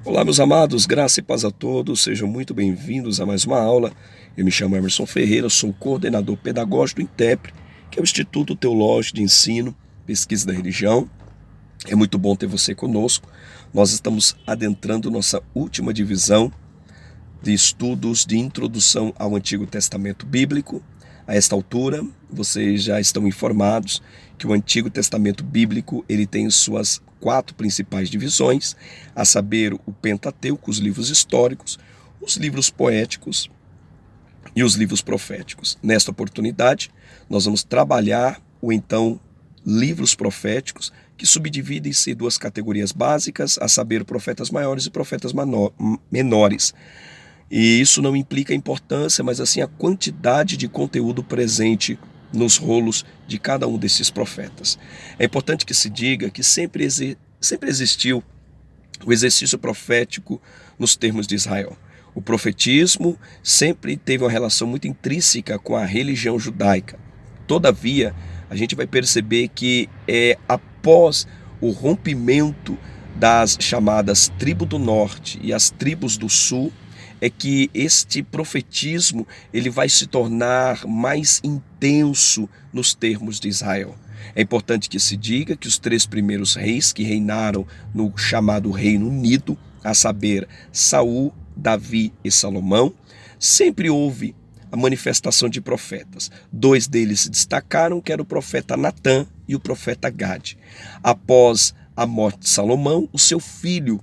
Olá, meus amados, graça e paz a todos, sejam muito bem-vindos a mais uma aula. Eu me chamo Emerson Ferreira, sou coordenador pedagógico do INTEPRE, que é o Instituto Teológico de Ensino, Pesquisa da Religião. É muito bom ter você conosco. Nós estamos adentrando nossa última divisão de estudos de introdução ao Antigo Testamento Bíblico. A esta altura, vocês já estão informados que o Antigo Testamento Bíblico ele tem suas 4 principais divisões, a saber, o Pentateuco, os livros históricos, os livros poéticos e os livros proféticos. Nesta oportunidade, nós vamos trabalhar livros proféticos, que subdividem-se em 2 categorias básicas, a saber, profetas maiores e profetas menores. E isso não implica a importância, mas assim a quantidade de conteúdo presente nos rolos de cada um desses profetas. É importante que se diga que sempre existiu o exercício profético nos termos de Israel. O profetismo sempre teve uma relação muito intrínseca com a religião judaica. Todavia, a gente vai perceber que após o rompimento das chamadas tribos do norte e as tribos do sul, é que este profetismo ele vai se tornar mais intenso nos termos de Israel. É importante que se diga que os 3 primeiros reis que reinaram no chamado Reino Unido, a saber, Saul, Davi e Salomão, sempre houve a manifestação de profetas. 2 deles se destacaram, que era o profeta Natã e o profeta Gade. Após a morte de Salomão, o seu filho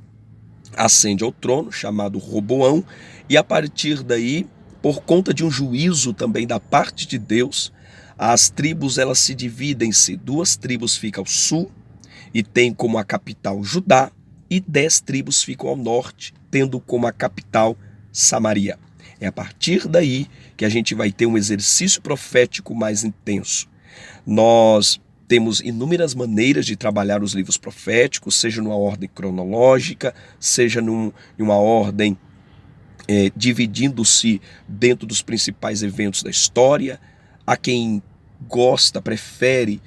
ascende ao trono, chamado Roboão, e a partir daí, por conta de um juízo também da parte de Deus, as tribos elas se dividem-se, 2 tribos ficam ao sul e tem como a capital Judá, e 10 tribos ficam ao norte, tendo como a capital Samaria. É a partir daí que a gente vai ter um exercício profético mais intenso. Nós temos inúmeras maneiras de trabalhar os livros proféticos, seja numa ordem cronológica, seja numa ordem dividindo-se dentro dos principais eventos da história. Há quem gosta, prefere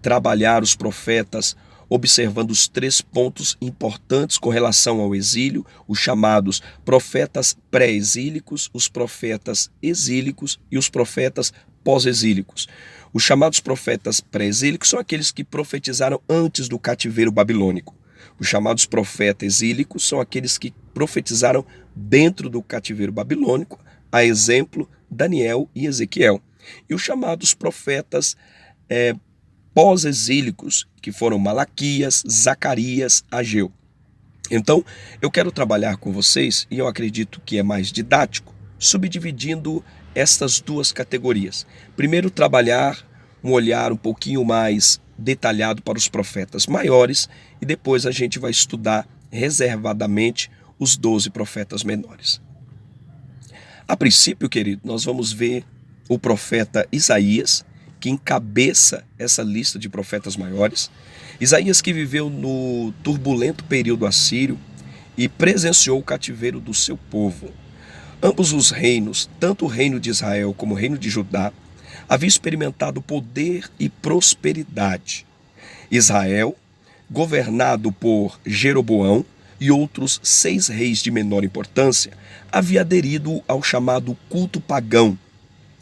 trabalhar os profetas observando os 3 pontos importantes com relação ao exílio, os chamados profetas pré-exílicos, os profetas exílicos e os profetas pós-exílicos. Os chamados profetas pré-exílicos são aqueles que profetizaram antes do cativeiro babilônico. Os chamados profetas exílicos são aqueles que profetizaram dentro do cativeiro babilônico, a exemplo Daniel e Ezequiel. E os chamados profetas pós-exílicos, que foram Malaquias, Zacarias, Ageu. Então, eu quero trabalhar com vocês, e eu acredito que é mais didático, subdividindo estas 2 categorias. Primeiro, trabalhar um olhar um pouquinho mais detalhado para os profetas maiores, e depois a gente vai estudar reservadamente os 12 profetas menores. A princípio, querido, nós vamos ver o profeta Isaías, que encabeça essa lista de profetas maiores. Isaías, que viveu no turbulento período assírio e presenciou o cativeiro do seu povo. Ambos os reinos, tanto o reino de Israel como o reino de Judá, haviam experimentado poder e prosperidade. Israel, governado por Jeroboão e outros 6 reis de menor importância, havia aderido ao chamado culto pagão.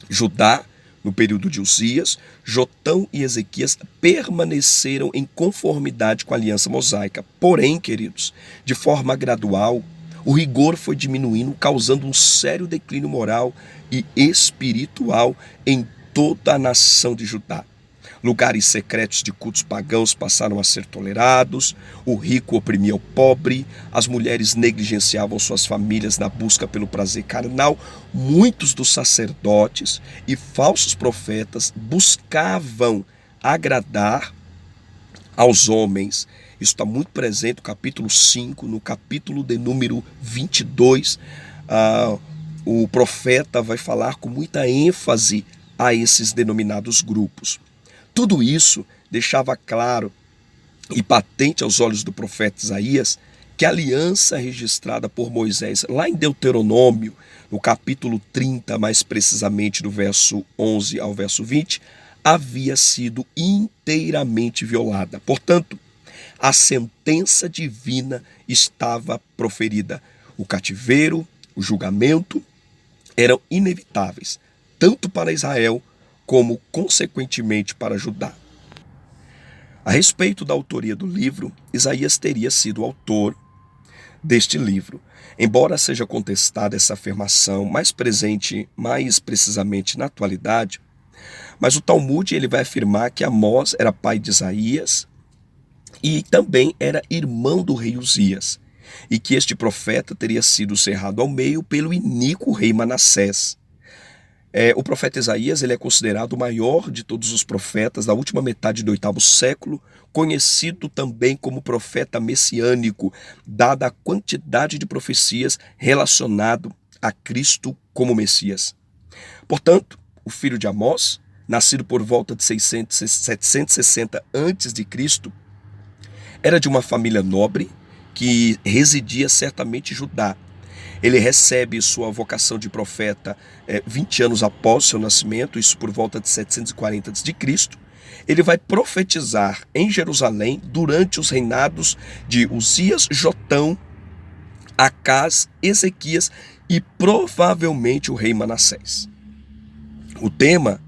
Judá, no período de Uzias, Jotão e Ezequias permaneceram em conformidade com a aliança mosaica. Porém, queridos, de forma gradual, o rigor foi diminuindo, causando um sério declínio moral e espiritual em toda a nação de Judá. Lugares secretos de cultos pagãos passaram a ser tolerados, o rico oprimia o pobre, as mulheres negligenciavam suas famílias na busca pelo prazer carnal. Muitos dos sacerdotes e falsos profetas buscavam agradar aos homens. Isso está muito presente no capítulo 5, no capítulo de número 22. O profeta vai falar com muita ênfase a esses denominados grupos. Tudo isso deixava claro e patente aos olhos do profeta Isaías que a aliança registrada por Moisés lá em Deuteronômio, no capítulo 30, mais precisamente do verso 11 ao verso 20, havia sido inteiramente violada. Portanto, A sentença divina estava proferida. O cativeiro, o julgamento eram inevitáveis, tanto para Israel como, consequentemente, para Judá. A respeito da autoria do livro, Isaías teria sido o autor deste livro. Embora seja contestada essa afirmação mais presente, mais precisamente na atualidade, mas o Talmud ele vai afirmar que Amós era pai de Isaías e também era irmão do rei Uzias, e que este profeta teria sido cerrado ao meio pelo iníquo rei Manassés. O profeta Isaías ele é considerado o maior de todos os profetas da última metade do 8º século, conhecido também como profeta messiânico, dada a quantidade de profecias relacionado a Cristo como Messias. Portanto, o filho de Amós, nascido por volta de 760 a.C., era de uma família nobre que residia certamente em Judá. Ele recebe sua vocação de profeta 20 anos após seu nascimento, isso por volta de 740 a.C. Ele vai profetizar em Jerusalém durante os reinados de Uzias, Jotão, Acás, Ezequias e provavelmente o rei Manassés. O tema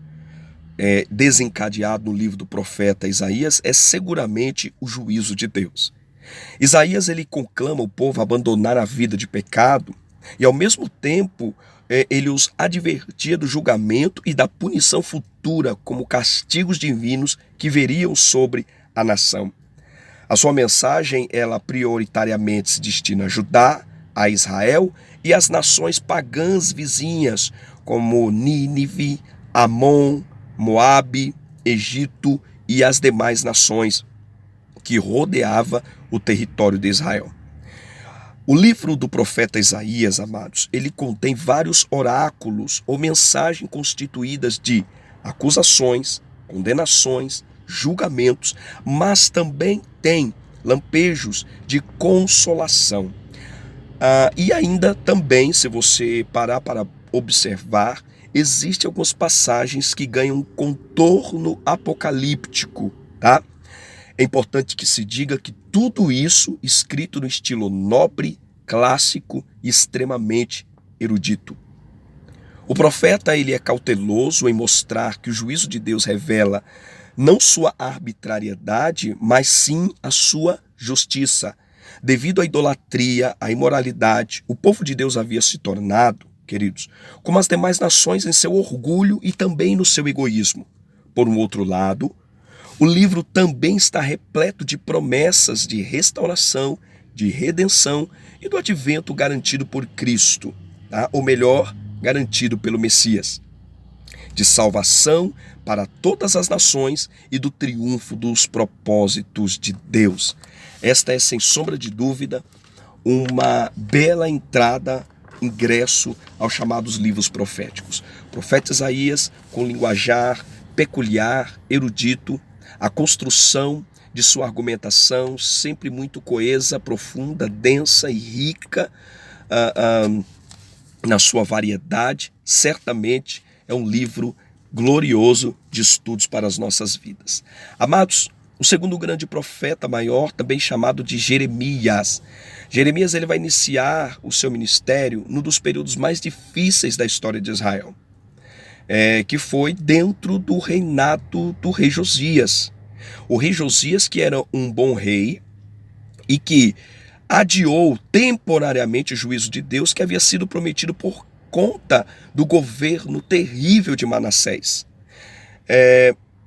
desencadeado no livro do profeta Isaías é seguramente o juízo de Deus. Isaías ele conclama o povo a abandonar a vida de pecado e ao mesmo tempo ele os advertia do julgamento e da punição futura como castigos divinos que veriam sobre a nação. A sua mensagem ela prioritariamente se destina a Judá, a Israel e às nações pagãs vizinhas como Nínive, Amon, Moabe, Egito e as demais nações que rodeava o território de Israel. O livro do profeta Isaías, amados, ele contém vários oráculos ou mensagens constituídas de acusações, condenações, julgamentos, mas também tem lampejos de consolação. E ainda também, se você parar para observar, existem algumas passagens que ganham um contorno apocalíptico, tá? É importante que se diga que tudo isso escrito no estilo nobre, clássico e extremamente erudito. O profeta ele é cauteloso em mostrar que o juízo de Deus revela não sua arbitrariedade, mas sim a sua justiça. Devido à idolatria, à imoralidade, o povo de Deus havia se tornado, queridos, como as demais nações em seu orgulho e também no seu egoísmo. Por um outro lado, o livro também está repleto de promessas de restauração, de redenção e do advento garantido por Cristo, tá? Ou melhor, garantido pelo Messias, de salvação para todas as nações e do triunfo dos propósitos de Deus. Esta é, sem sombra de dúvida, uma bela ingresso aos chamados livros proféticos. O profeta Isaías, com linguajar peculiar, erudito, a construção de sua argumentação sempre muito coesa, profunda, densa e rica na sua variedade, certamente é um livro glorioso de estudos para as nossas vidas. Amados, o segundo grande profeta maior, também chamado de Jeremias. Jeremias ele vai iniciar o seu ministério num dos períodos mais difíceis da história de Israel. Que foi dentro do reinado do rei Josias. O rei Josias, que era um bom rei e que adiou temporariamente o juízo de Deus que havia sido prometido por conta do governo terrível de Manassés.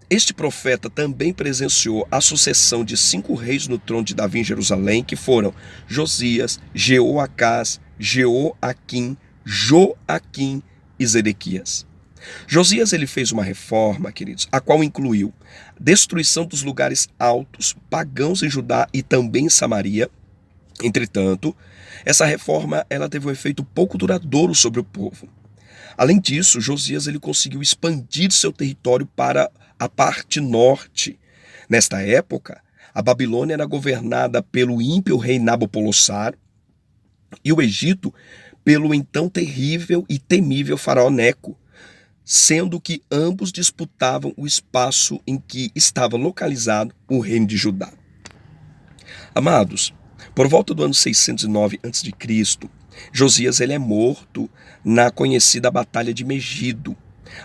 Este profeta também presenciou a sucessão de 5 reis no trono de Davi em Jerusalém, que foram Josias, Jeoacás, Jeoaquim, Joaquim e Zedequias. Josias ele fez uma reforma, queridos, a qual incluiu destruição dos lugares altos, pagãos em Judá e também em Samaria. Entretanto, essa reforma ela teve um efeito pouco duradouro sobre o povo. Além disso, Josias ele conseguiu expandir seu território para a parte norte. Nesta época, a Babilônia era governada pelo ímpio rei Nabopolassar e o Egito pelo então terrível e temível faraó Neco, sendo que ambos disputavam o espaço em que estava localizado o reino de Judá. Amados, por volta do ano 609 a.C., Josias ele é morto na conhecida Batalha de Megido,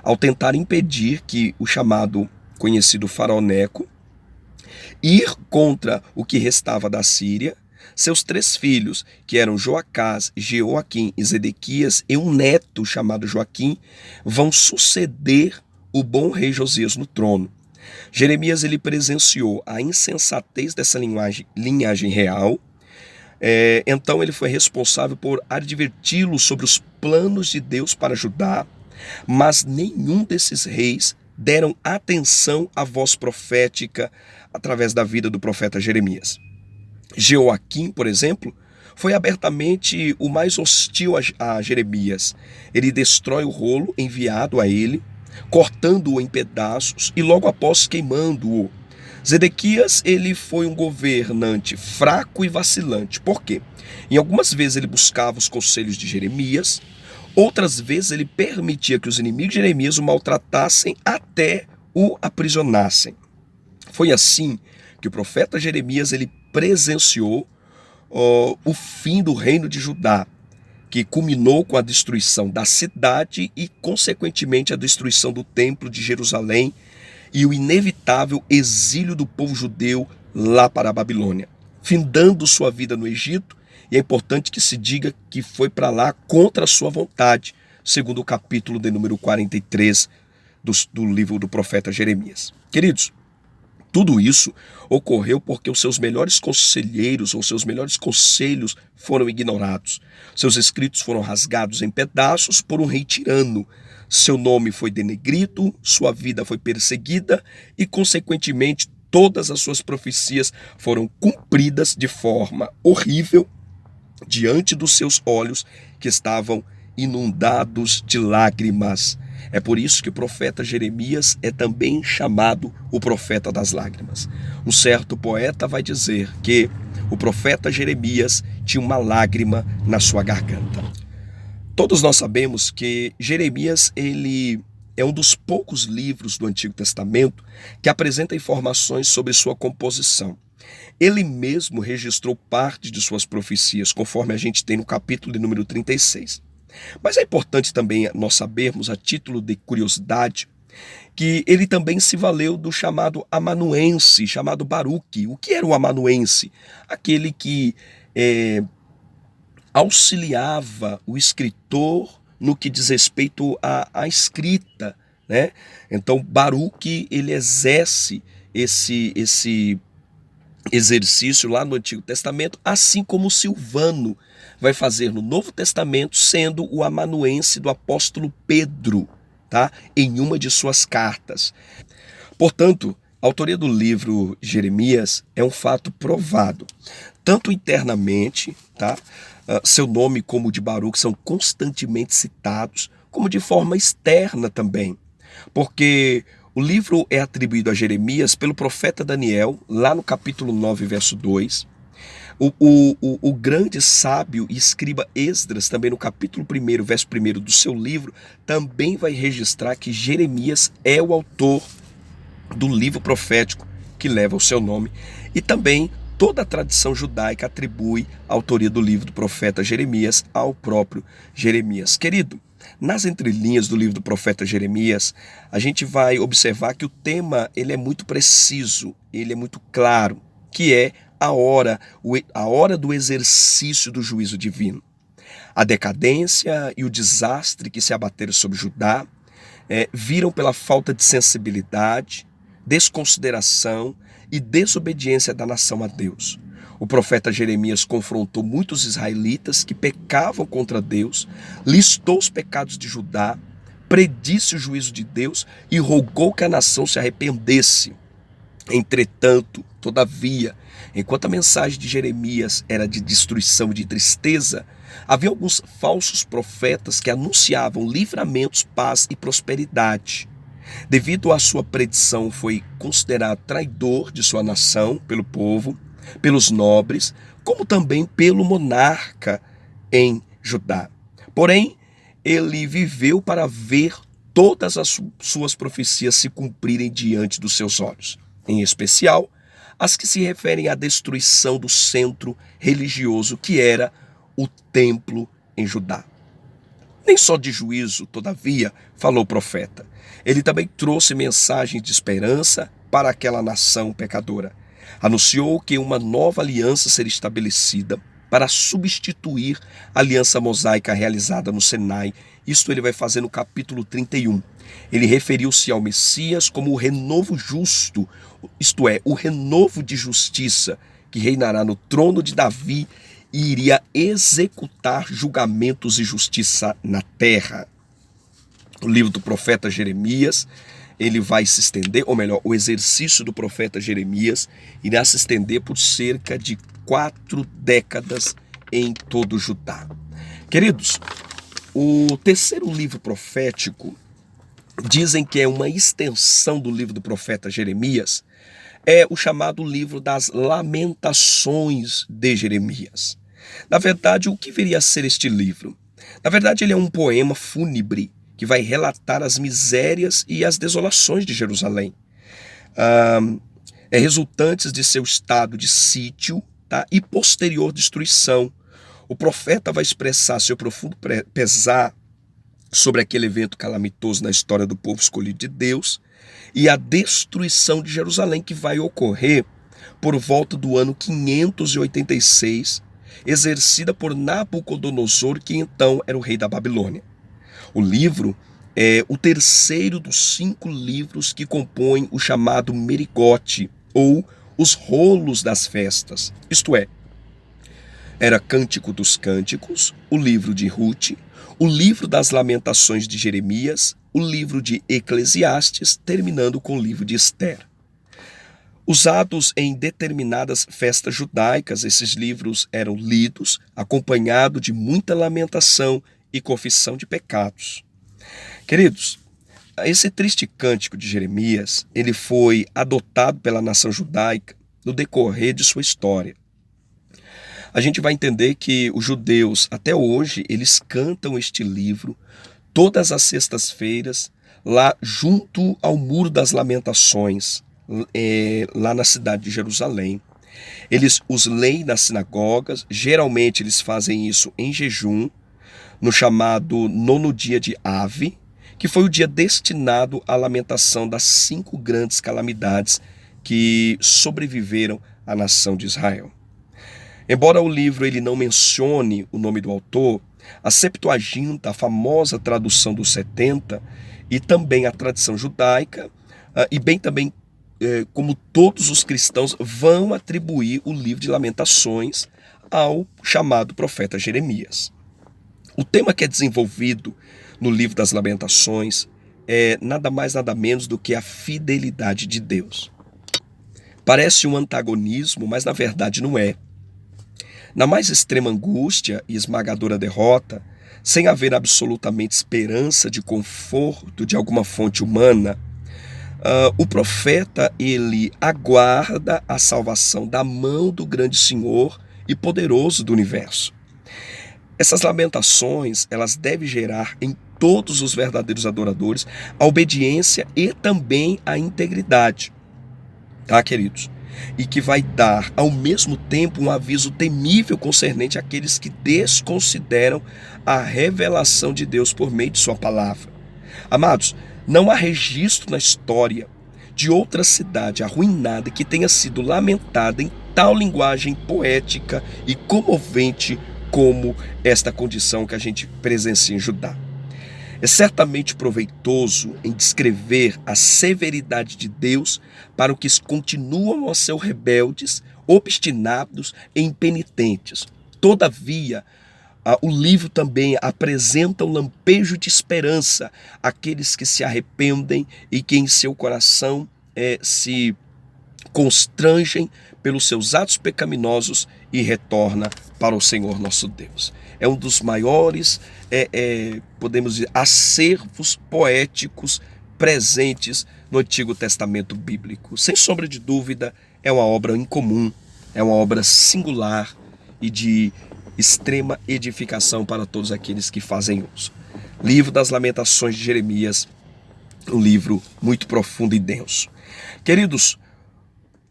ao tentar impedir que o chamado conhecido Faraó Neco ir contra o que restava da Síria. Seus 3 filhos, que eram Joacás, Jeoaquim e Zedequias, e um neto chamado Joaquim, vão suceder o bom rei Josias no trono. Jeremias ele presenciou a insensatez dessa linhagem real. Então ele foi responsável por adverti-lo sobre os planos de Deus para Judá, mas nenhum desses reis deram atenção à voz profética através da vida do profeta Jeremias. Jeoaquim, por exemplo, foi abertamente o mais hostil a Jeremias. Ele destrói o rolo enviado a ele, cortando-o em pedaços e logo após queimando-o. Zedequias ele foi um governante fraco e vacilante. Por quê? Em algumas vezes ele buscava os conselhos de Jeremias, outras vezes ele permitia que os inimigos de Jeremias o maltratassem até o aprisionassem. Foi assim que o profeta Jeremias ele presenciou o fim do reino de Judá, que culminou com a destruição da cidade e, consequentemente, a destruição do templo de Jerusalém e o inevitável exílio do povo judeu lá para a Babilônia, findando sua vida no Egito. E é importante que se diga que foi para lá contra a sua vontade, segundo o capítulo de número 43 do livro do profeta Jeremias. Queridos, tudo isso ocorreu porque os seus melhores conselheiros ou seus melhores conselhos foram ignorados. Seus escritos foram rasgados em pedaços por um rei tirano. Seu nome foi denegrido, sua vida foi perseguida e, consequentemente, todas as suas profecias foram cumpridas de forma horrível diante dos seus olhos, que estavam inundados de lágrimas. É por isso que o profeta Jeremias é também chamado o profeta das lágrimas. Um certo poeta vai dizer que o profeta Jeremias tinha uma lágrima na sua garganta. Todos nós sabemos que Jeremias ele é um dos poucos livros do Antigo Testamento que apresenta informações sobre sua composição. Ele mesmo registrou parte de suas profecias, conforme a gente tem no capítulo de número 36. Mas é importante também nós sabermos, a título de curiosidade, que ele também se valeu do chamado amanuense, chamado Baruque. O que era o amanuense? Aquele que auxiliava o escritor no que diz respeito à escrita, né? Então Baruque ele exerce esse exercício lá no Antigo Testamento, assim como Silvano vai fazer no Novo Testamento, sendo o amanuense do apóstolo Pedro, tá? Em uma de suas cartas. Portanto, a autoria do livro Jeremias é um fato provado, tanto internamente, tá? Seu nome como o de Baruque são constantemente citados, como de forma externa também, porque o livro é atribuído a Jeremias pelo profeta Daniel, lá no capítulo 9, verso 2. O grande sábio e escriba Esdras, também no capítulo 1, verso 1 do seu livro, também vai registrar que Jeremias é o autor do livro profético que leva o seu nome. E também toda a tradição judaica atribui a autoria do livro do profeta Jeremias ao próprio Jeremias. Querido, nas entrelinhas do livro do profeta Jeremias, a gente vai observar que o tema ele é muito preciso, ele é muito claro, que é a hora do exercício do juízo divino. A decadência e o desastre que se abateram sobre Judá viram pela falta de sensibilidade, desconsideração e desobediência da nação a Deus. O profeta Jeremias confrontou muitos israelitas que pecavam contra Deus, listou os pecados de Judá, predisse o juízo de Deus e rogou que a nação se arrependesse. Entretanto, todavia, enquanto a mensagem de Jeremias era de destruição e de tristeza, havia alguns falsos profetas que anunciavam livramentos, paz e prosperidade. Devido à sua predição, foi considerado traidor de sua nação pelo povo, pelos nobres, como também pelo monarca em Judá. Porém, ele viveu para ver todas as suas profecias se cumprirem diante dos seus olhos. Em especial, as que se referem à destruição do centro religioso que era o templo em Judá. Nem só de juízo, todavia, falou o profeta. Ele também trouxe mensagens de esperança para aquela nação pecadora. Anunciou que uma nova aliança seria estabelecida para substituir a aliança mosaica realizada no Sinai. Isto ele vai fazer no capítulo 31. Ele referiu-se ao Messias como o renovo justo, isto é, o renovo de justiça, que reinará no trono de Davi e iria executar julgamentos e justiça na terra. O livro do profeta Jeremias, ele vai se estender, ou melhor, o exercício do profeta Jeremias irá se estender por cerca de 4 décadas em todo Judá. Queridos, o terceiro livro profético, dizem que é uma extensão do livro do profeta Jeremias, é o chamado livro das Lamentações de Jeremias. Na verdade, o que viria a ser este livro? Na verdade, ele é um poema fúnebre que vai relatar as misérias e as desolações de Jerusalém. Resultantes de seu estado de sítio, tá? E posterior destruição. O profeta vai expressar seu profundo pesar sobre aquele evento calamitoso na história do povo escolhido de Deus e a destruição de Jerusalém que vai ocorrer por volta do ano 586, exercida por Nabucodonosor, que então era o rei da Babilônia. O livro é o terceiro dos 5 livros que compõem o chamado Merigote, ou os rolos das festas. Isto é, era Cântico dos Cânticos, o livro de Rute, o livro das Lamentações de Jeremias, o livro de Eclesiastes, terminando com o livro de Esther. Usados em determinadas festas judaicas, esses livros eram lidos, acompanhados de muita lamentação e confissão de pecados. Queridos, esse triste cântico de Jeremias, ele foi adotado pela nação judaica no decorrer de sua história. A gente vai entender que os judeus, até hoje, eles cantam este livro todas as sextas-feiras, lá junto ao Muro das Lamentações, lá na cidade de Jerusalém. Eles os leem nas sinagogas, geralmente eles fazem isso em jejum, no chamado 9º dia de Ave, que foi o dia destinado à lamentação das 5 grandes calamidades que sobreviveram à nação de Israel. Embora o livro ele não mencione o nome do autor, a Septuaginta, a famosa tradução dos 70, e também a tradição judaica, e bem também como todos os cristãos, vão atribuir o livro de Lamentações ao chamado profeta Jeremias. O tema que é desenvolvido no livro das Lamentações é nada mais nada menos do que a fidelidade de Deus. Parece um antagonismo, mas na verdade não é. Na mais extrema angústia e esmagadora derrota, sem haver absolutamente esperança de conforto de alguma fonte humana, o profeta ele aguarda a salvação da mão do grande Senhor e poderoso do universo. Essas lamentações, elas devem gerar em todos os verdadeiros adoradores a obediência e também a integridade, tá, queridos? E que vai dar, ao mesmo tempo, um aviso temível concernente àqueles que desconsideram a revelação de Deus por meio de sua palavra. Amados, não há registro na história de outra cidade arruinada que tenha sido lamentada em tal linguagem poética e comovente como esta condição que a gente presencia em Judá. É certamente proveitoso em descrever a severidade de Deus para os que continuam a ser rebeldes, obstinados e impenitentes. Todavia, o livro também apresenta um lampejo de esperança àqueles que se arrependem e que em seu coração se constrangem pelos seus atos pecaminosos e retorna para o Senhor nosso Deus. É um dos maiores, podemos dizer, acervos poéticos presentes no Antigo Testamento bíblico. Sem sombra de dúvida, é uma obra incomum, é uma obra singular e de extrema edificação para todos aqueles que fazem uso. Livro das Lamentações de Jeremias, um livro muito profundo e denso. Queridos,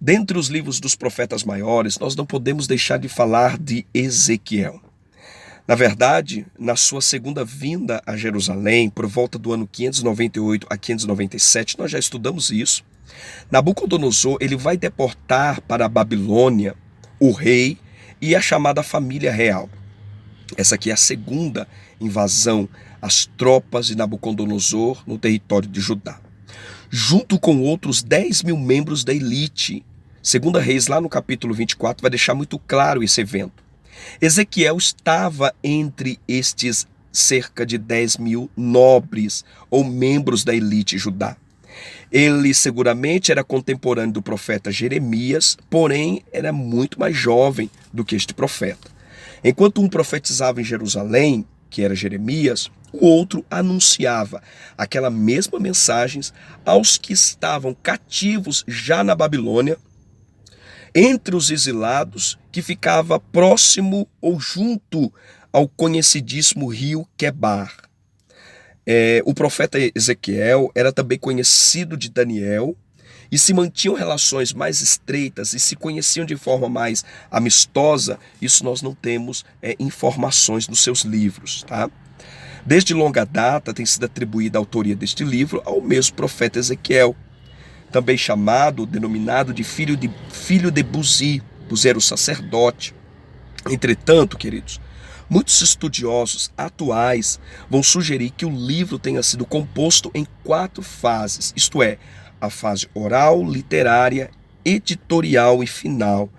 Dentre os livros dos profetas maiores, nós não podemos deixar de falar de Ezequiel. Na verdade, na sua segunda vinda a Jerusalém, por volta do ano 598 a 597, nós já estudamos isso. Nabucodonosor, ele vai deportar para a Babilônia o rei e a chamada família real. Essa aqui é a segunda invasão às tropas de Nabucodonosor no território de Judá. Junto com outros 10 mil membros da elite. Segunda Reis, lá no capítulo 24, vai deixar muito claro esse evento. Ezequiel estava entre estes cerca de 10 mil nobres ou membros da elite Judá. Ele seguramente era contemporâneo do profeta Jeremias, porém era muito mais jovem do que este profeta. Enquanto um profetizava em Jerusalém, que era Jeremias, o outro anunciava aquela mesma mensagem aos que estavam cativos já na Babilônia, entre os exilados, que ficava próximo ou junto ao conhecidíssimo rio Quebar. O profeta Ezequiel era também conhecido de Daniel e se mantinham relações mais estreitas e se conheciam de forma mais amistosa. Isso nós não temos informações nos seus livros, tá? Desde longa data tem sido atribuída a autoria deste livro ao mesmo profeta Ezequiel, também chamado, denominado de filho de Buzi. Buzi era o sacerdote. Entretanto, queridos, muitos estudiosos atuais vão sugerir que o livro tenha sido composto em 4 fases, isto é, a fase oral, literária, editorial e final,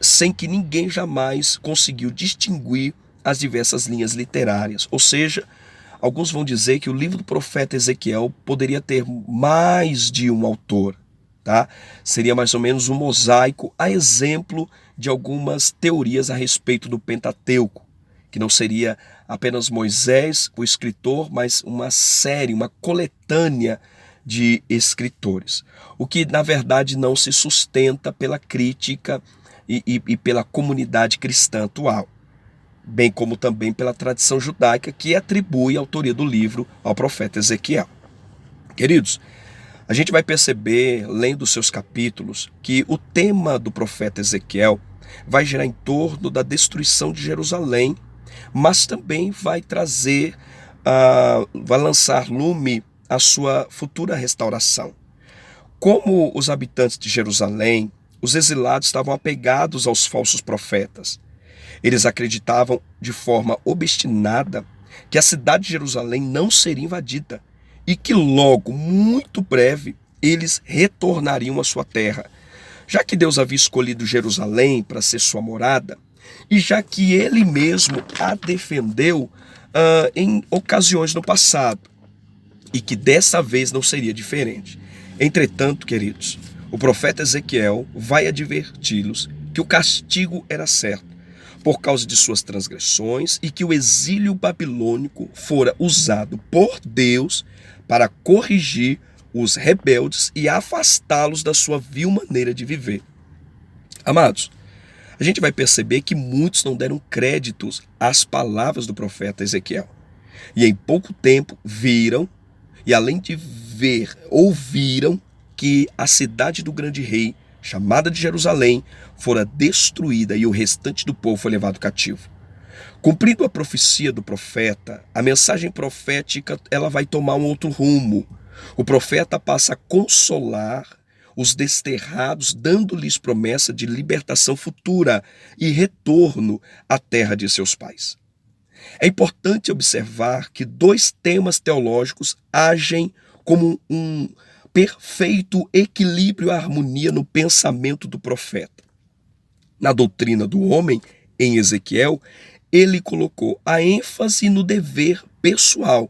sem que ninguém jamais conseguiu distinguir as diversas linhas literárias. Ou seja, alguns vão dizer que o livro do profeta Ezequiel poderia ter mais de um autor, tá? Seria mais ou menos um mosaico, a exemplo de algumas teorias a respeito do Pentateuco, que não seria apenas Moisés, o escritor, mas uma série, uma coletânea de escritores. O que, na verdade, não se sustenta pela crítica e pela comunidade cristã atual, bem como também pela tradição judaica que atribui a autoria do livro ao profeta Ezequiel. Queridos, a gente vai perceber, lendo os seus capítulos, que o tema do profeta Ezequiel vai girar em torno da destruição de Jerusalém, mas também vai trazer, vai lançar lume à sua futura restauração. Como os habitantes de Jerusalém, os exilados estavam apegados aos falsos profetas. Eles acreditavam de forma obstinada que a cidade de Jerusalém não seria invadida e que logo, muito breve, eles retornariam à sua terra, já que Deus havia escolhido Jerusalém para ser sua morada e já que ele mesmo a defendeu em ocasiões no passado e que dessa vez não seria diferente. Entretanto, queridos, o profeta Ezequiel vai adverti-los que o castigo era certo por causa de suas transgressões e que o exílio babilônico fora usado por Deus para corrigir os rebeldes e afastá-los da sua vil maneira de viver. Amados, a gente vai perceber que muitos não deram créditos às palavras do profeta Ezequiel. E em pouco tempo viram, e além de ver, ouviram que a cidade do grande rei, chamada de Jerusalém, fora destruída e o restante do povo foi levado cativo. Cumprindo a profecia do profeta, a mensagem profética ela vai tomar um outro rumo. O profeta passa a consolar os desterrados, dando-lhes promessa de libertação futura e retorno à terra de seus pais. É importante observar que 2 temas teológicos agem como um perfeito equilíbrio e harmonia no pensamento do profeta. Na doutrina do homem, em Ezequiel, ele colocou a ênfase no dever pessoal.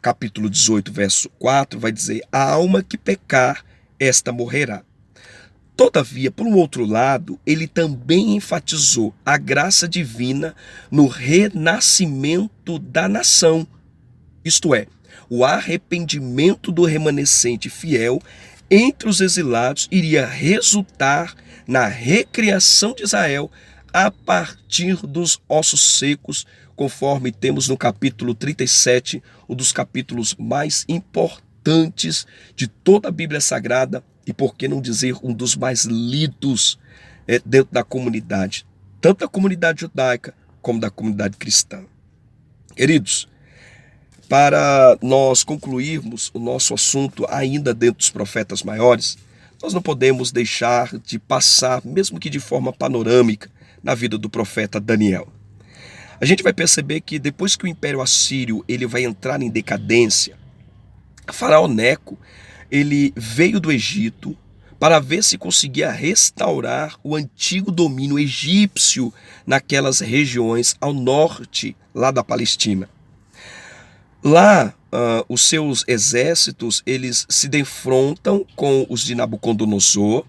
Capítulo 18, verso 4, vai dizer: a alma que pecar, esta morrerá. Todavia, por um outro lado, ele também enfatizou a graça divina no renascimento da nação, isto é, o arrependimento do remanescente fiel entre os exilados iria resultar na recriação de Israel a partir dos ossos secos, conforme temos no capítulo 37, um dos capítulos mais importantes de toda a Bíblia Sagrada e por que não dizer um dos mais lidos dentro da comunidade, tanto da comunidade judaica como da comunidade cristã. Queridos, para nós concluirmos o nosso assunto ainda dentro dos profetas maiores, nós não podemos deixar de passar, mesmo que de forma panorâmica, na vida do profeta Daniel. A gente vai perceber que depois que o Império Assírio ele vai entrar em decadência, Faraó Neco ele veio do Egito para ver se conseguia restaurar o antigo domínio egípcio naquelas regiões ao norte, lá da Palestina. Lá, os seus exércitos eles se defrontam com os de Nabucodonosor,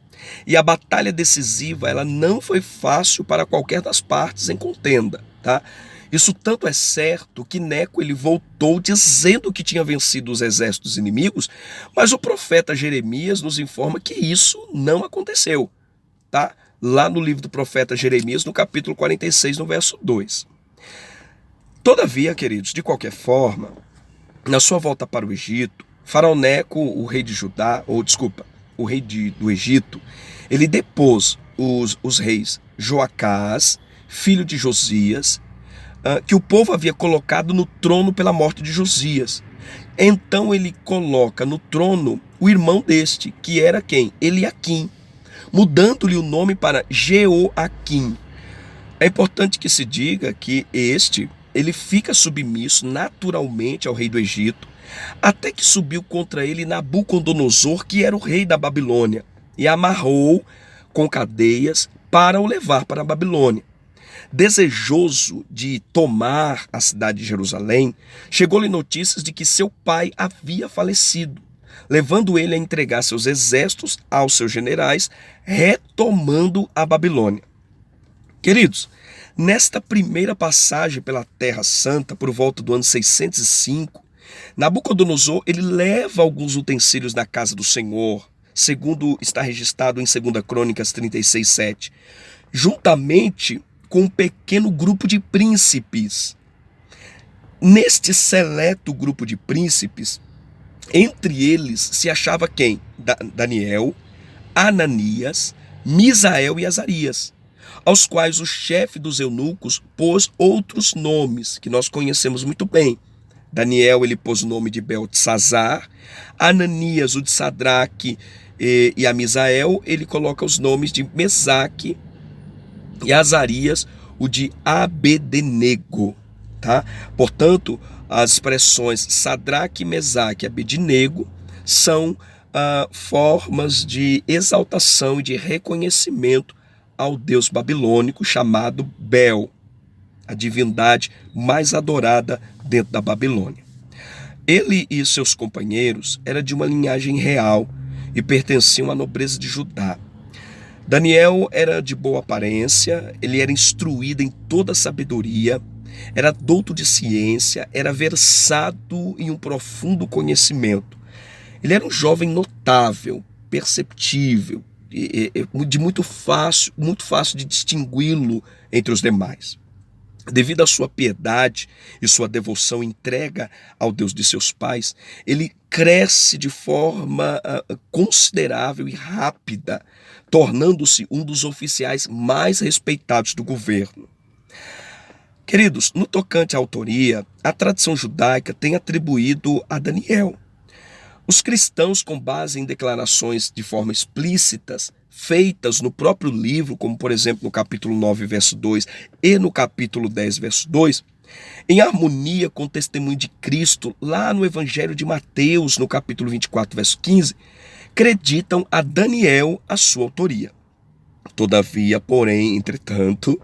e a batalha decisiva ela não foi fácil para qualquer das partes em contenda, tá? Isso tanto é certo que Neco ele voltou dizendo que tinha vencido os exércitos inimigos, mas o profeta Jeremias nos informa que isso não aconteceu, tá? Lá no livro do profeta Jeremias, no capítulo 46, no verso 2. Todavia, queridos, de qualquer forma, na sua volta para o Egito, Faraó Neco, o rei de Judá, o rei do Egito, ele depôs os reis Joacás, filho de Josias, que o povo havia colocado no trono pela morte de Josias. Então ele coloca no trono o irmão deste, que era quem? Eliaquim, mudando-lhe o nome para Jeoaquim. É importante que se diga que ele fica submisso naturalmente ao rei do Egito, até que subiu contra ele Nabucodonosor, que era o rei da Babilônia, e amarrou com cadeias para o levar para a Babilônia. Desejoso de tomar a cidade de Jerusalém, chegou-lhe notícias de que seu pai havia falecido, levando ele a entregar seus exércitos aos seus generais, retomando a Babilônia. Queridos, nesta primeira passagem pela Terra Santa, por volta do ano 605, Nabucodonosor ele leva alguns utensílios da casa do Senhor, segundo está registrado em 2 Crônicas 36:7, juntamente com um pequeno grupo de príncipes. Neste seleto grupo de príncipes, entre eles se achava quem? Daniel, Ananias, Misael e Azarias, aos quais o chefe dos eunucos pôs outros nomes que nós conhecemos muito bem. Daniel ele pôs o nome de Beltesazar, Ananias o de Sadraque e a Misael ele coloca os nomes de Mesaque e Azarias o de Abednego, tá? Portanto, as expressões Sadraque, Mesaque e Abednego são formas de exaltação e de reconhecimento ao deus babilônico chamado Bel, a divindade mais adorada dentro da Babilônia. Ele e seus companheiros eram de uma linhagem real e pertenciam à nobreza de Judá. Daniel era de boa aparência, ele era instruído em toda a sabedoria, era douto de ciência, era versado em um profundo conhecimento. Ele era um jovem notável, perceptível, de muito fácil de distingui-lo entre os demais. Devido à sua piedade e sua devoção entrega ao Deus de seus pais, ele cresce de forma considerável e rápida, tornando-se um dos oficiais mais respeitados do governo. Queridos, no tocante à autoria, a tradição judaica tem atribuído a Daniel. Os cristãos, com base em declarações de forma explícitas, feitas no próprio livro, como por exemplo no capítulo 9, verso 2 e no capítulo 10, verso 2, em harmonia com o testemunho de Cristo, lá no Evangelho de Mateus, no capítulo 24, verso 15, acreditam a Daniel a sua autoria. Todavia, porém, entretanto,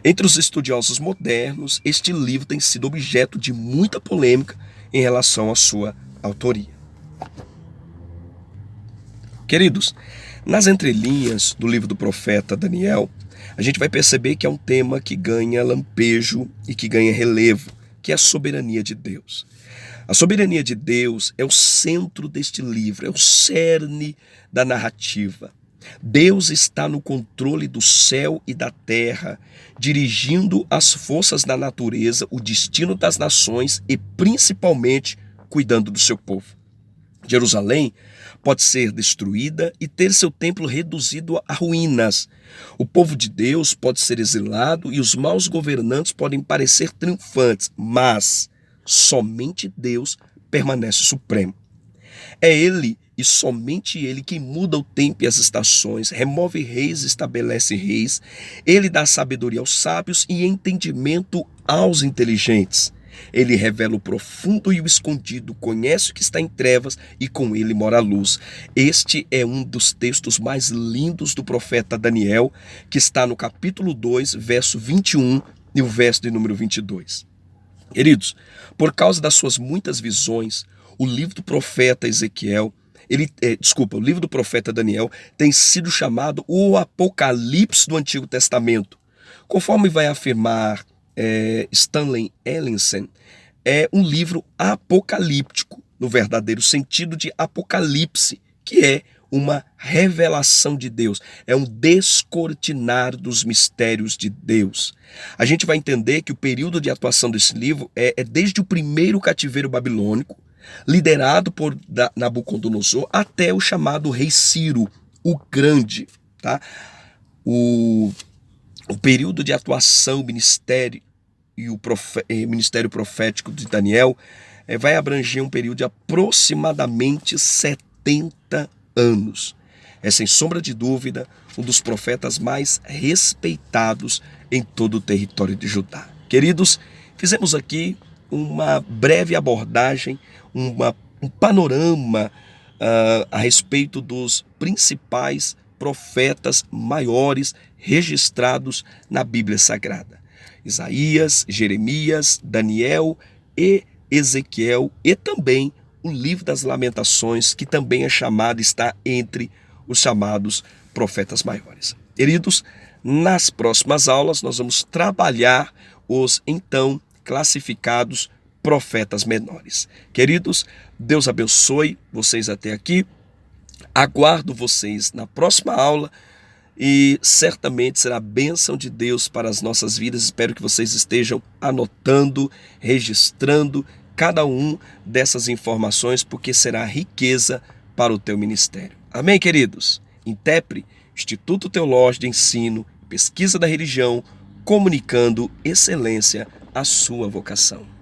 entre os estudiosos modernos, este livro tem sido objeto de muita polêmica em relação à sua autoria. Queridos, nas entrelinhas do livro do profeta Daniel, a gente vai perceber que é um tema que ganha lampejo e que ganha relevo, que é a soberania de Deus. A soberania de Deus é o centro deste livro, é o cerne da narrativa. Deus está no controle do céu e da terra, dirigindo as forças da natureza, o destino das nações e principalmente cuidando do seu povo. Jerusalém pode ser destruída e ter seu templo reduzido a ruínas. O povo de Deus pode ser exilado e os maus governantes podem parecer triunfantes, mas somente Deus permanece supremo. É Ele e somente Ele quem muda o tempo e as estações, remove reis e estabelece reis. Ele dá sabedoria aos sábios e entendimento aos inteligentes. Ele revela o profundo e o escondido, conhece o que está em trevas e com ele mora a luz. Este é um dos textos mais lindos do profeta Daniel, que está no capítulo 2, verso 21 e o verso de número 22. Queridos, por causa das suas muitas visões, o livro do profeta Ezequiel, o livro do profeta Daniel tem sido chamado o Apocalipse do Antigo Testamento. Conforme vai afirmar Stanley Ellison, é um livro apocalíptico, no verdadeiro sentido de apocalipse, que é uma revelação de Deus, é um descortinar dos mistérios de Deus. A gente vai entender que o período de atuação desse livro é desde o primeiro cativeiro babilônico, liderado por Nabucodonosor, até o chamado rei Ciro, o Grande. Tá? O período de atuação, ministério e o ministério profético de Daniel vai abranger um período de aproximadamente 70 anos. É, sem sombra de dúvida, um dos profetas mais respeitados em todo o território de Judá. Queridos, fizemos aqui uma breve abordagem, um panorama a respeito dos principais profetas maiores registrados na Bíblia Sagrada. Isaías, Jeremias, Daniel e Ezequiel, e também o livro das Lamentações, que também é chamado, está entre os chamados profetas maiores. Queridos, nas próximas aulas nós vamos trabalhar os então classificados profetas menores. Queridos, Deus abençoe vocês até aqui. Aguardo vocês na próxima aula e certamente será bênção de Deus para as nossas vidas. Espero que vocês estejam anotando, registrando cada um dessas informações, porque será riqueza para o teu ministério. Amém, queridos? INTEPRE, Instituto Teológico de Ensino e Pesquisa da Religião, comunicando excelência à sua vocação.